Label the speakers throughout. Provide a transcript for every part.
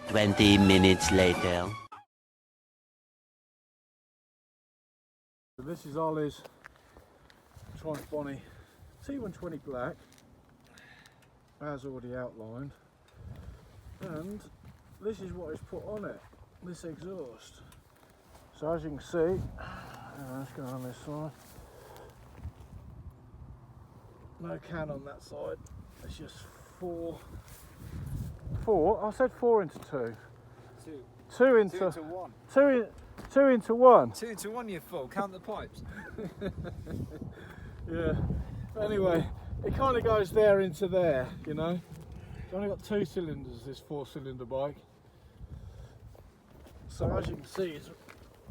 Speaker 1: Twenty minutes later.
Speaker 2: This is Ollie's Bonneville T120 Black, as already outlined, and this is what is put on it, this exhaust. So as you can see, let's go on this side, no can on that side, it's just four, I said 4 into 2. Two into
Speaker 3: 1.
Speaker 2: Two into one.
Speaker 3: 2 into 1, you're full. Count the pipes.
Speaker 2: Yeah. Anyway, it kind of goes there into there, you know. It's only got 2 cylinders, this 4-cylinder bike. So as you can see,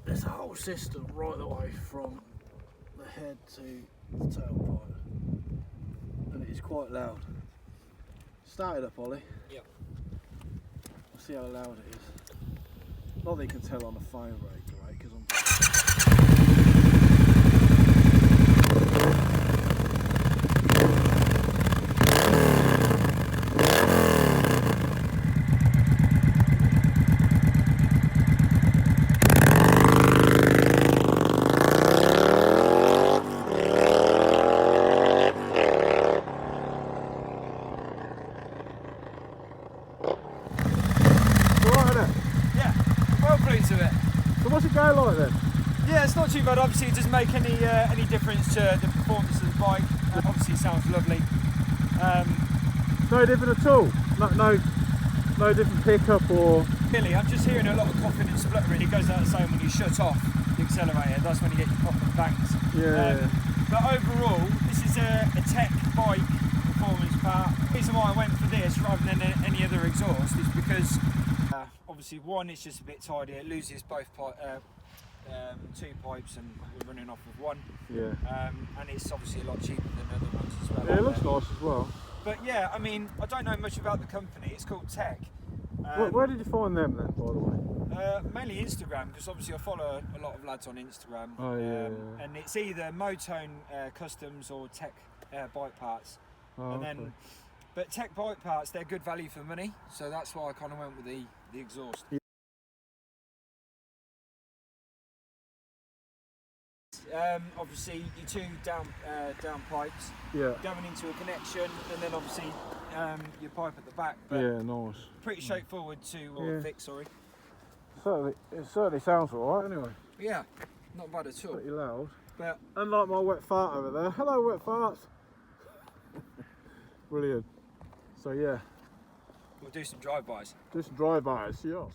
Speaker 2: there's a whole system right the way from the head to the tailpipe, and it is quite loud. Start it up, Ollie.
Speaker 3: Yep.
Speaker 2: We'll see how loud it is. Not that you can tell on the phone rate, right? Because I'm.
Speaker 3: Of it.
Speaker 2: So what's it go like then?
Speaker 3: Yeah, it's not too bad. Obviously, it doesn't make any difference to the performance of the bike. Obviously, it sounds lovely.
Speaker 2: No different at all. No different pickup or.
Speaker 3: Really, I'm just hearing a lot of coughing and spluttering. It goes out the same when you shut off the accelerator. That's when you get your pop and bangs.
Speaker 2: Yeah.
Speaker 3: But overall, this is a tech bike performance part. The reason why I went for this rather than any other exhaust is because. Obviously, one, it's just a bit tidier. It loses both 2 pipes, and we're running off of 1.
Speaker 2: Yeah.
Speaker 3: And it's obviously a lot cheaper than other ones as well.
Speaker 2: Yeah, it looks nice as well.
Speaker 3: But yeah, I mean, I don't know much about the company. It's called Tech.
Speaker 2: Where did you find them then, by the way?
Speaker 3: Mainly Instagram, because obviously I follow a lot of lads on Instagram.
Speaker 2: Oh yeah.
Speaker 3: And it's either Motone Customs or Tech Bike Parts.
Speaker 2: Oh,
Speaker 3: and then,
Speaker 2: okay.
Speaker 3: but Tech Bike Parts, they're good value for money, so that's why I kind of went with the exhaust.
Speaker 2: Yeah.
Speaker 3: Obviously your 2 down pipes,
Speaker 2: Yeah.
Speaker 3: going into a connection, and then obviously your pipe at the back. But
Speaker 2: Yeah, nice.
Speaker 3: pretty straightforward to fix, sorry.
Speaker 2: It certainly sounds alright anyway.
Speaker 3: Yeah, not bad at all.
Speaker 2: Pretty loud.
Speaker 3: But
Speaker 2: unlike my wet fart over there. Hello, wet farts. Brilliant. So yeah.
Speaker 3: we'll do some drive-bys.
Speaker 2: Do some drive-bys, yes.